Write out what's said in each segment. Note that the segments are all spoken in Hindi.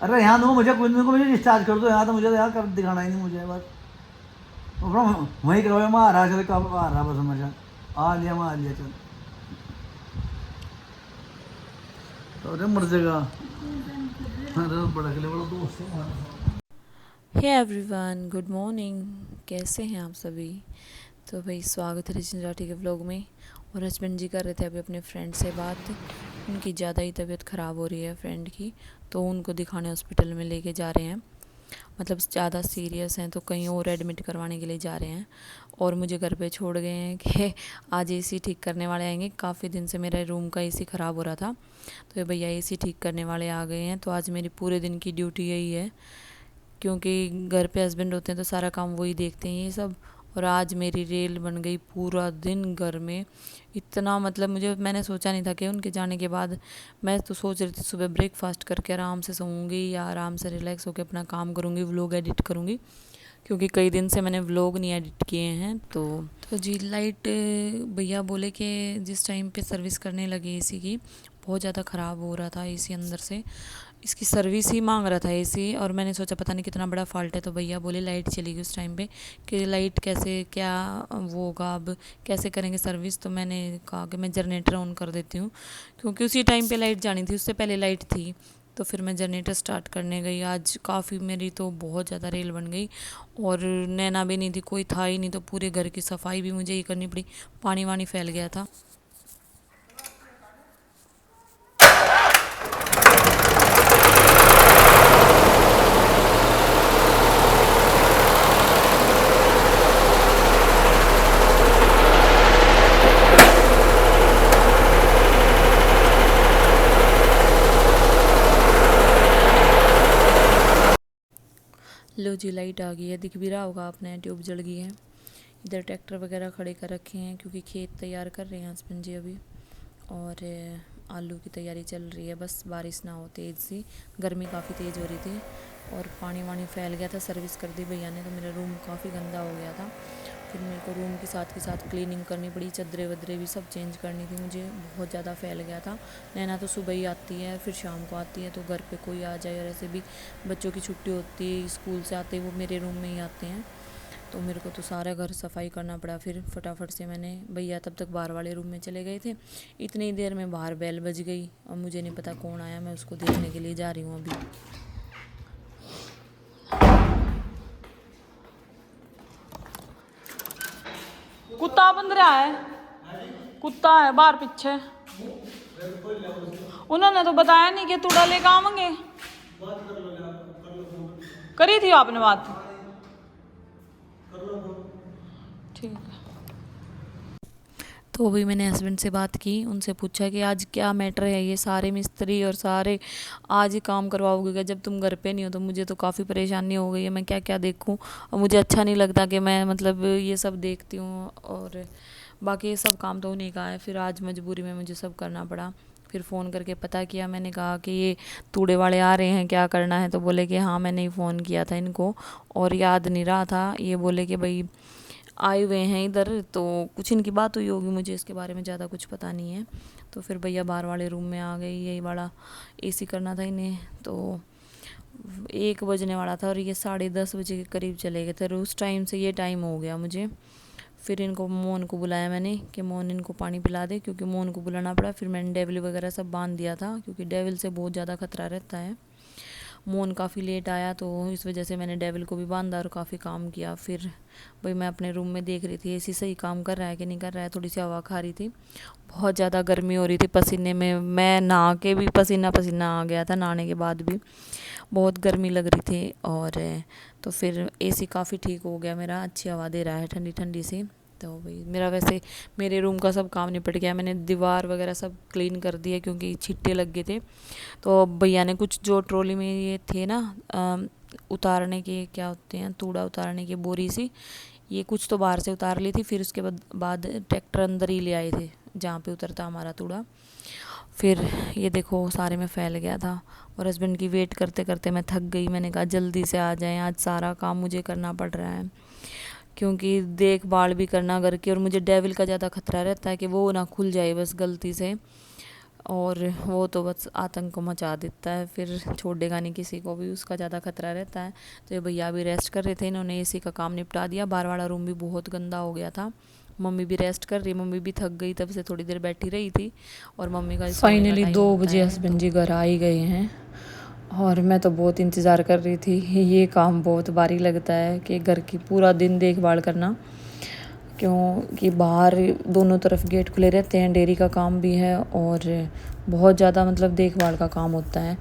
अरे यहाँ दो मुझे, कुछ दिन को मुझे डिस्चार्ज कर दो यहाँ, तो मुझे तो यहाँ कर दिखाना ही नहीं मुझे बस। अपना वहीं करो, मैं आ रहा, चल कब आ रहा, बस मैं आ लिया, मैं आ लिया, चल तो अरे मर जाएगा। अरे बड़ा के लिए बड़ा दोस्त है हमारा। Hey everyone, good morning. कैसे हैं आप सभी? तो भाई स्वागत है रचिन राठी के व्लॉग में। और हस्बैंड जी कर रहे थे अभी अपने फ्रेंड से बात। उनकी ज़्यादा ही तबीयत ख़राब हो रही है फ्रेंड की, तो उनको दिखाने हॉस्पिटल में लेके जा रहे हैं। मतलब ज़्यादा सीरियस हैं तो कहीं और एडमिट करवाने के लिए जा रहे हैं। और मुझे घर पे छोड़ गए हैं कि आज एसी ठीक करने वाले आएंगे। काफ़ी दिन से मेरे रूम का एसी ख़राब हो रहा था, तो ये भैया एसी ठीक करने वाले आ गए हैं। तो आज मेरी पूरे दिन की ड्यूटी यही है, क्योंकि घर पे हस्बैंड होते हैं तो सारा काम वही देखते हैं ये सब। और आज मेरी रेल बन गई पूरा दिन घर में। इतना मतलब मैंने सोचा नहीं था कि उनके जाने के बाद, मैं तो सोच रही थी सुबह ब्रेकफास्ट करके आराम से सोऊंगी या आराम से रिलैक्स होकर अपना काम करूंगी, व्लॉग एडिट करूंगी, क्योंकि कई दिन से मैंने व्लॉग नहीं एडिट किए हैं। तो जी लाइट भैया बोले कि जिस टाइम पे सर्विस करने लगे एसी की, बहुत ज़्यादा ख़राब हो रहा था एसी अंदर से, इसकी सर्विस ही मांग रहा था एसी। और मैंने सोचा पता नहीं कितना बड़ा फॉल्ट है, तो भैया बोले लाइट चली गई उस टाइम पे कि लाइट कैसे क्या वो होगा, अब कैसे करेंगे सर्विस। तो मैंने कहा कि मैं जनरेटर ऑन कर देती हूँ, क्योंकि उसी टाइम पे लाइट जानी थी, उससे पहले लाइट थी। तो फिर मैं जनरेटर स्टार्ट करने गई। आज काफ़ी मेरी तो बहुत ज़्यादा रेल बन गई, और नैना भी नहीं थी, कोई था ही नहीं, तो पूरे घर की सफाई भी मुझे ही करनी पड़ी। पानी वानी फैल गया था। लो जी लाइट आ गई है, दिख भी रहा होगा आपने, ट्यूब जल गई है। इधर ट्रैक्टर वगैरह खड़े कर रखे हैं, क्योंकि खेत तैयार कर रहे हैं हस्बैंड जी अभी। और आलू की तैयारी चल रही है, बस बारिश ना हो तेज़ सी। गर्मी काफ़ी तेज़ हो रही थी, और पानी वानी फैल गया था। सर्विस कर दी भैया ने, तो मेरा रूम काफ़ी गंदा हो गया था। फिर मेरे को रूम के साथ क्लीनिंग करनी पड़ी, चद्दरें वद्दरें भी सब चेंज करनी थी मुझे, बहुत ज़्यादा फैल गया था। नैना तो सुबह ही आती है, फिर शाम को आती है, तो घर पे कोई आ जाए, और ऐसे भी बच्चों की छुट्टी होती है, स्कूल से आते वो मेरे रूम में ही आते हैं। तो मेरे को तो सारा घर सफाई करना पड़ा। फिर फटाफट से मैंने, भैया तब तक बाहर वाले रूम में चले गए थे, इतनी देर में बाहर बेल बज गई, और मुझे नहीं पता कौन आया, मैं उसको देखने के लिए जा रही हूँ अभी। कुत्ता बंद रहा है, कुत्ता है बाहर पीछे। उन्होंने तो बताया नहीं कि तूड़ा लेकर आवेंगे। करी थी आपने बात? ठीक है। तो अभी मैंने हस्बैंड से बात की, उनसे पूछा कि आज क्या मैटर है, ये सारे मिस्त्री और सारे आज ही काम करवाओगे क्या? जब तुम घर पे नहीं हो तो मुझे तो काफ़ी परेशानी हो गई है, मैं क्या क्या देखूं। और मुझे अच्छा नहीं लगता कि मैं मतलब ये सब देखती हूँ, और बाकी ये सब काम तो उन्हीं का है। फिर आज मजबूरी में मुझे सब करना पड़ा। फिर फ़ोन करके पता किया, मैंने कहा कि ये तूड़े वाले आ रहे हैं, क्या करना है? तो बोले कि हाँ मैंने ही फ़ोन किया था इनको, और याद नहीं रहा था। ये बोले कि भाई आए हुए हैं इधर, तो कुछ इनकी बात हुई होगी, मुझे इसके बारे में ज़्यादा कुछ पता नहीं है। तो फिर भैया बाहर वाले रूम में आ गए, यही वाला एसी करना था इन्हें। तो 1 बजने वाला था, और ये 10:30 बजे के करीब चले गए थे, और उस टाइम से ये टाइम हो गया मुझे। फिर इनको मोहन को बुलाया मैंने कि मोहन इनको पानी पिला दे, क्योंकि मोहन को बुलाना पड़ा। फिर मैंने डेविल वगैरह सब बांध दिया था, क्योंकि डेविल से बहुत ज़्यादा खतरा रहता है। मोहन काफ़ी लेट आया, तो इस वजह से मैंने डेविल को भी बांधा और काफ़ी काम किया। फिर भाई मैं अपने रूम में देख रही थी एसी सही काम कर रहा है कि नहीं कर रहा है, थोड़ी सी हवा खा रही थी। बहुत ज़्यादा गर्मी हो रही थी, पसीने में मैं नहा के भी पसीना पसीना आ गया था, नहाने के बाद भी बहुत गर्मी लग रही थी। और तो फिर एसी काफ़ी ठीक हो गया मेरा, अच्छी हवा दे रहा है ठंडी ठंडी सी। तो भाई मेरा वैसे मेरे रूम का सब काम निपट गया, मैंने दीवार वगैरह सब क्लीन कर दिया, क्योंकि छिट्टे लग गए थे। तो भैया ने कुछ जो ट्रॉली में ये थे ना उतारने के, क्या होते हैं, तूड़ा उतारने की बोरी सी, ये कुछ तो बाहर से उतार ली थी। फिर उसके बाद ट्रैक्टर अंदर ही ले आए थे जहाँ पे उतरता हमारा तूड़ा। फिर ये देखो सारे में फैल गया था, और हस्बैंड की वेट करते करते मैं थक गई। मैंने कहा जल्दी से आ जाएं, आज सारा काम मुझे करना पड़ रहा है, क्योंकि देखभाल भी करना घर की, और मुझे डेविल का ज़्यादा खतरा रहता है कि वो ना खुल जाए बस गलती से। और वो तो बस आतंक को मचा देता है, फिर छोड़ेगा नहीं किसी को भी, उसका ज़्यादा खतरा रहता है। तो ये भैया भी रेस्ट कर रहे थे, इन्होंने एसी का काम निपटा दिया। बाहर वाला रूम भी बहुत गंदा हो गया था। मम्मी भी रेस्ट कर रही, मम्मी भी थक गई, तब से थोड़ी देर बैठी रही थी। और मम्मी का फाइनली 2 बजे हस्बैंड जी घर आ ही गए हैं और मैं तो बहुत इंतज़ार कर रही थी। ये काम बहुत भारी लगता है कि घर की पूरा दिन देखभाल करना, क्योंकि बाहर दोनों तरफ गेट खुले रहते हैं, डेयरी का काम भी है और बहुत ज़्यादा मतलब देखभाल का काम होता है।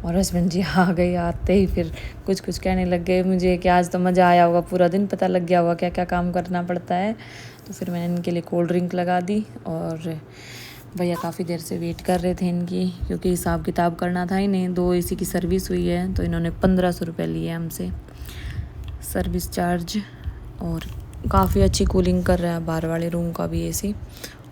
और हस्बैंड जी आ गए, आते ही फिर कुछ कुछ कहने लग गए मुझे कि आज तो मज़ा आया होगा, पूरा दिन पता लग गया होगा क्या क्या काम करना पड़ता है। तो फिर मैंने इनके लिए कोल्ड ड्रिंक लगा दी और भैया काफ़ी देर से वेट कर रहे थे इनकी, क्योंकि हिसाब किताब करना था इन्हें। 2 एसी की सर्विस हुई है तो इन्होंने 1500 रुपये लिए हमसे सर्विस चार्ज। और काफ़ी अच्छी कूलिंग कर रहा है बाहर वाले रूम का भी एसी।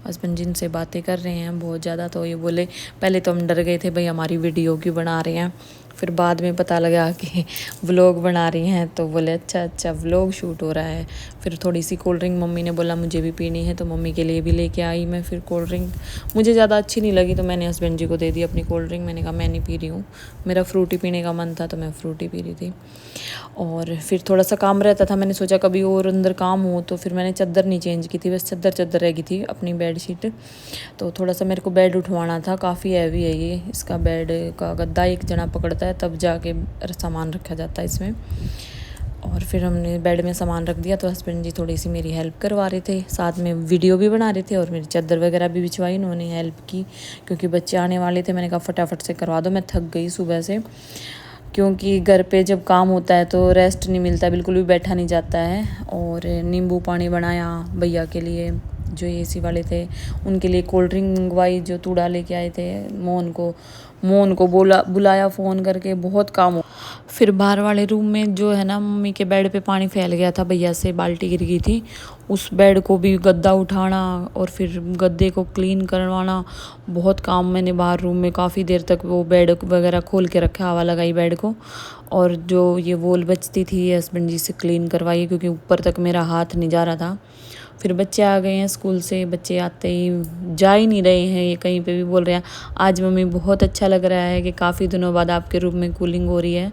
हस्बैंड जिन से बातें कर रहे हैं बहुत ज़्यादा, तो ये बोले पहले तो हम डर गए थे भाई हमारी वीडियो क्यों बना रहे हैं, फिर बाद में पता लगा कि व्लॉग बना रही हैं, तो बोले अच्छा व्लॉग शूट हो रहा है। फिर थोड़ी सी कोल्ड ड्रिंक मम्मी ने बोला मुझे भी पीनी है, तो मम्मी के लिए भी लेके आई मैं फिर कोल्ड ड्रिंक। मुझे ज़्यादा अच्छी नहीं लगी तो मैंने हस्बैंड जी को दे दी अपनी कोल्ड ड्रिंक। मैंने कहा मैं नहीं पी रही हूँ, मेरा फ्रूटी पीने का मन था तो मैं फ्रूटी पी रही थी। और फिर थोड़ा सा काम रहता था, मैंने सोचा कभी और अंदर काम हो, तो फिर मैंने चादर नहीं चेंज की थी, बस चादर रह गई थी अपनी बेडशीट। तो थोड़ा सा मेरे को बेड उठवाना था, काफ़ी हैवी है ये, इसका बेड का गद्दा एक जना पकड़ता है तब जाके सामान रखा जाता है इसमें। और फिर हमने बेड में सामान रख दिया, तो हस्बैंड जी थोड़ी सी मेरी हेल्प करवा रहे थे, साथ में वीडियो भी बना रहे थे और मेरी चादर वगैरह भी बिछवाई, उन्होंने हेल्प की क्योंकि बच्चे आने वाले थे। मैंने कहा फटाफट से करवा दो, मैं थक गई सुबह से, क्योंकि घर पे जब काम होता है तो रेस्ट नहीं मिलता, बिल्कुल भी बैठा नहीं जाता है। और नींबू पानी बनाया भैया के लिए जो एसी वाले थे, उनके लिए कोल्ड ड्रिंक मंगवाई जो तूड़ा लेके आए थे। मोहन को बुलाया फ़ोन करके, बहुत काम हो। फिर बाहर वाले रूम में जो है ना, मम्मी के बेड पे पानी फैल गया था, भैया से बाल्टी गिर गई थी, उस बेड को भी गद्दा उठाना और फिर गद्दे को क्लीन करवाना, बहुत काम। मैंने बाहर रूम में काफ़ी देर तक वो बेड वगैरह खोल के रखा, हवा लगाई बेड को। और जो ये वॉल बचती थी हस्बैंड जी से क्लीन करवाई, क्योंकि ऊपर तक मेरा हाथ नहीं जा रहा था। फिर बच्चे आ गए हैं स्कूल से, बच्चे आते ही जा ही नहीं रहे हैं, ये कहीं पे भी बोल रहे हैं आज मम्मी बहुत अच्छा लग रहा है कि काफ़ी दिनों बाद आपके रूम में कूलिंग हो रही है।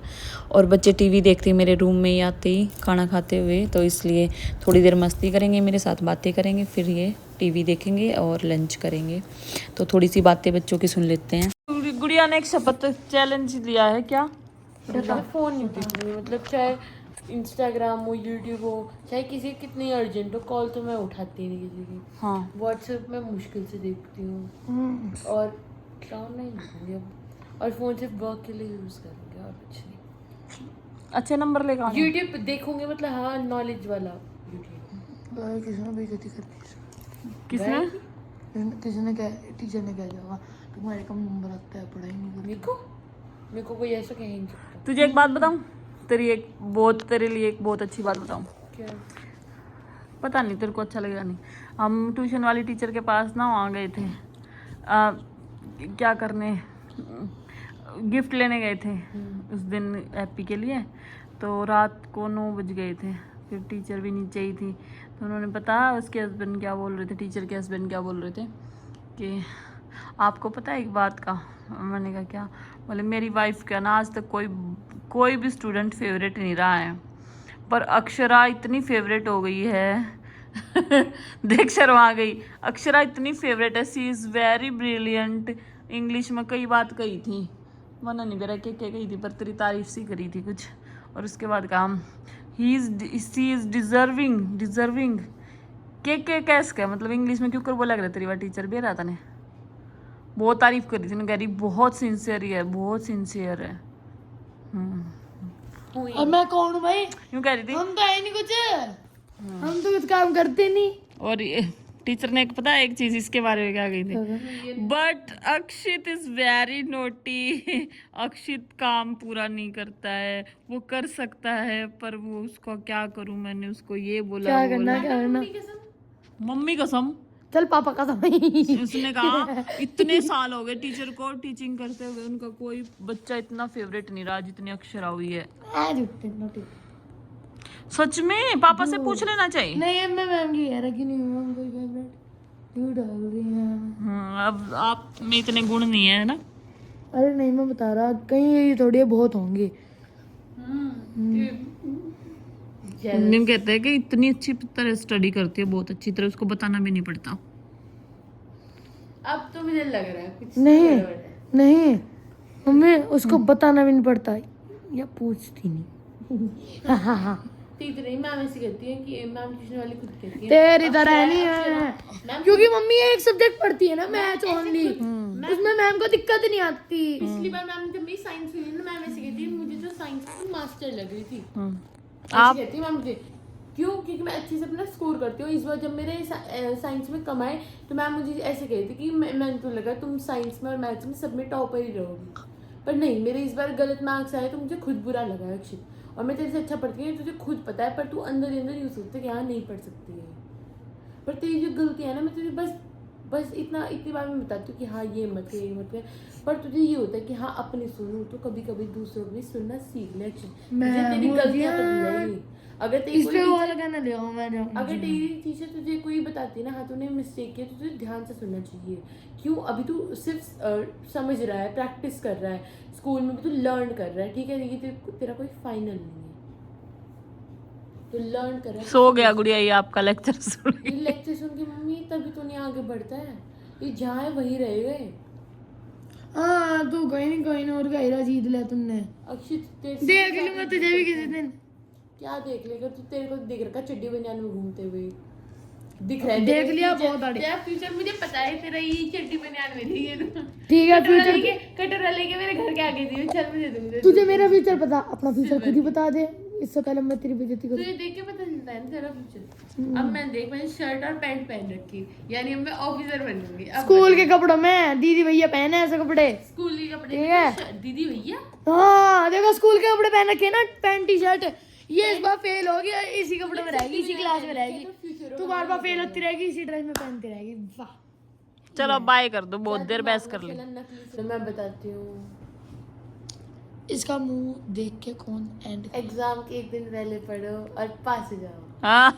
और बच्चे टीवी देखते मेरे रूम में ही आते ही खाना खाते हुए, तो इसलिए थोड़ी देर मस्ती करेंगे मेरे साथ, बातें करेंगे, फिर ये टीवी देखेंगे और लंच करेंगे। तो थोड़ी सी बातें बच्चों की सुन लेते हैं। गुड़िया ने एक शपथ चैलेंज लिया है क्या? फ़ोन नहीं उठाऊंगी, मतलब चाहे इंस्टाग्राम हो, यूट्यूब हो, चाहे किसी कितनी अर्जेंट हो, कॉल तो मैं उठाती नहीं किसी की। हाँ, व्हाट्सएप में मुश्किल से देखती हूँ और काम नहीं देखूंगी अब, और फ़ोन सिर्फ वर्क के लिए यूज़ करूँगी और कुछ नहीं। अच्छे नंबर लेगा। यूट्यूब देखूंगी, मतलब हाँ नॉलेज वाला यूट्यूब। किसने बेइज्जती कर दी? किसने? किसने क्या, टीचर ने क्या जवाब, तुम्हारे कम नंबर आता है, पढ़ाई नहीं करती। मेरे को कोई ऐसा कह नहीं सकता। तुझे एक बात बताऊं, तेरे लिए एक बहुत अच्छी बात बताऊं। क्या? पता नहीं तेरे को अच्छा लगेगा नहीं। हम ट्यूशन वाली टीचर के पास ना वहाँ गए थे, क्या करने, गिफ्ट लेने गए थे उस दिन हैप्पी के लिए। तो रात को 9 बज गए थे, फिर टीचर भी नीचे ही थी, तो उन्होंने पता उसके हस्बैंड क्या बोल रहे थे, टीचर के हस्बैंड क्या बोल रहे थे कि आपको पता है एक बात का। मैंने कहा क्या? बोले मेरी वाइफ का ना आज तक कोई भी स्टूडेंट फेवरेट नहीं रहा है, पर अक्षरा इतनी फेवरेट हो गई है देख शर्मा गई। अक्षरा इतनी फेवरेट है, सी इज़ वेरी ब्रिलियंट। इंग्लिश में कई बात कही थी, मन नहीं मेरा क्या कही थी, पर तेरी तारीफ सी करी थी कुछ। और उसके बाद कहा सी इज़ डिजर्विंग के कैस क्या मतलब इंग्लिश में क्यों कर बोला कर तेरी बात टीचर भी रहा था ने बहुत तारीफ करी थी ना, कह रही बहुत सिंसियर है, बहुत सिंसियर है। और मैं कौन हूँ भाई? यूँ कह रही थी। हम तो है नहीं कुछ, हम तो कुछ काम करते नहीं। और टीचर ने पता है एक चीज इसके बारे में क्या गई थी, but Akshit is very naughty. अक्षित काम पूरा नहीं करता है, वो कर सकता है पर वो उसको क्या करूं, मैंने उसको ये बोला। क्या करना मम्मी कसम, चल पापा का उसने कहा इतने साल हो गए टीचर को टीचिंग करते हुए, उनका कोई बच्चा इतना फेवरेट नहीं रहा जितनी अक्षरा हुई है। सच में पापा से पूछ लेना चाहिए। नहीं मैं मैम की कह रही नहीं, मैम कोई फेवरेट क्यों डाल रही है? अब आप में इतने गुण नहीं है ना। अरे नहीं, मैं बता रहा, कहीं ये थोड़ी बहुत होंगे। निम कहते हैं कि इतनी अच्छी तरह स्टडी करती है, बहुत अच्छी तरह, उसको बताना भी नहीं पड़ता। अब तो मुझे लग रहा है कुछ नहीं गड़बड़ है। नहीं मम्मी, उसको बताना भी नहीं पड़ता या पूछती नहीं। हाँ हाँ हाँ, ठीक नहीं, मैम ऐसी कहती है कि मैम ट्यूशन वाली खुद कहती है तेरी तरह नहीं है, क्योंकि मम्मी एक सब्जेक्ट पढ़ती है ना, मैथ्स ओनली, उसमें मैम को दिक्कत नहीं आती। पिछली बार मैम जब मेरी साइंस हुई ना, मैम ऐसी कहती है मुझे तो साइंस की मास्टर लग रही थी। आप ऐसी कहती है मैम मुझे, क्यों? क्योंकि मैं अच्छे से अपना स्कोर करती हूँ। इस बार जब मेरे साइंस में कम आए तो मैम मुझे ऐसे कहती कि मैंने तो लगा तुम साइंस में और मैथ्स में सब में टॉपर ही रहोगी, पर नहीं, मेरे इस बार गलत मार्क्स आए तो मुझे खुद बुरा लगा अक्षित। और मैं तेरे से अच्छा पढ़ती हूँ, तुझे खुद पता है, पर तू अंदर ही अंदर यूँ सोचता कि हाँ नहीं पढ़ सकती है। पर तेरी जो गलती है ना, मैं तुझे बस इतनी बार मैं बताती हूँ कि हाँ ये मत कर, ये मत कर, पर तुझे ये होता है कि हाँ अपनी सुनूं, तो कभी कभी दूसरों की भी सुनना सीख ले अक्षित। मुझे तेरी गलतियाँ पता नहीं। अगर तेरी इस पे कोई वो लगाना ले आओ, मैं अगर तेरी टीचर तुझे कोई बताती है ना, हाँ तूने मिस्टेक किया, तो तुझे ध्यान से सुनना चाहिए। क्यों? अभी तू सिर्फ समझ रहा है, प्रैक्टिस कर रहा है, स्कूल में भी तू लर्न कर रहा है, ठीक है? ये तेरा कोई फाइनल नहीं है, तो लर्न कर रहा है। सो गया गुड़िया, ये आपका लेक्चर सुन के। ये लेक्चर सुन के मम्मी तभी तो नहीं आगे बढ़ता है, ये जहाँ है वहीं रह गए। हाँ, तू कोई नहीं और गहरा जीत लिया तुमने। अक्षित तेरे से देख लूंगा तुझे भी किसी दिन। क्या देख लेगा तू? तेरे को देख रखा चड्डी बनियान में घूमते हुए दिख रहा है। देख तेरा लिया, future- बहुत आड़ी। तेरा फ्यूचर मुझे पता है, तेरा ये चड्डी बनियान में नहीं है। ठीक है, कटोरा फ्यूचर लेके कटोरा लेके मेरे घर के आगे थी, चल मुझे दूंगा। तुझे मेरा फ्यूचर पता, अपना फ्यूचर खुद ही बता दे, इससे पहले मैं तेरी बेइज्जती करूं। तुझे देख के पता चलता है ना तेरा फ्यूचर। अब मैं देख, मैंने शर्ट और पैंट पहन रखी, यानी अब मैं ऑफिसर बनूंगी। अब स्कूल के कपड़ों में दीदी भैया पहने ऐसे कपड़े। स्कूल के कपड़े ठीक में है। तो दीदी भैया हाँ देखो, स्कूल के कपड़े पहन रखे ना, पैंट टी शर्ट, ये इस बार फेल हो गया, इसी कपड़े में रहेगी, इसी क्लास में रहेगी, तू बार बार फेल होती रहेगी, इसी ड्रेस में पहनती रहेगी। वाह, चलो बाय कर दो, बहुत देर बहस कर ली। तो मैं बताती हूँ, इसका मुंह देख के कौन एंड। एग्जाम के एक दिन पहले पढ़ो और पास हो जाओ। हाँ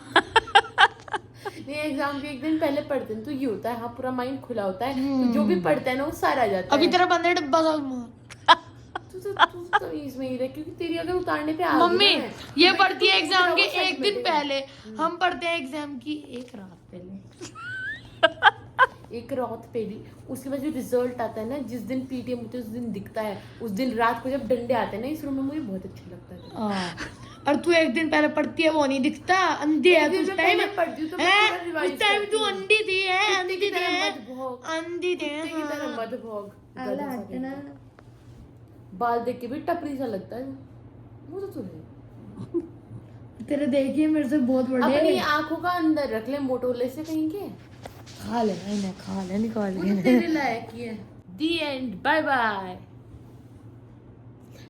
नहीं, एग्जाम के एक दिन पहले पढ़ते हैं तो ये होता है, हाँ पूरा माइंड खुला होता है, तो जो भी पढ़ता है ना वो सारा आ जाता अभी है। तेरा बंदे डब्बा सा मुंह। तू तमीज में ही रह, क्योंकि तेरी अगर उतारने पे आ गई मम्मी ना, ये तो पढ़ती है तू एग्जाम के सच एक दिन बैठेगा। पहले, हम पढ़ते हैं एग्जाम की एक रात पहले। एक रात पहले, उसके बाद जो रिजल्ट आता है ना, जिस दिन पीटीएम होता है उस दिन दिखता है, उस दिन रात को जब डंडे आते हैं ना इस रूम में, मुझे बहुत अच्छा लगता है। और तू एक दिन पहले पढ़ती है, वो नहीं दिखता, अंधी है तू। उस टाइम पढ़ती हूँ तो मैं है, पूरा रिवाइज उस टाइम करती तू हूँ। अंधी थी, है कुत्ते अंधी की थी, तरह है मत भौंक, अंधी थी। कुत्ते की तरह मत भौंक, गधा सा ना कहीं का। बाल देख के भी टपरी सा लगता है वो, तो है। तेरे देखिए मेरे से बहुत बड़े। अपनी आंखों का अंदर रख ले, मोटोले से कहीं के। खा ले, इन्हें खा ले, निकाल वो तो तेरे लायक ही है। दी एंड, बाय बाय।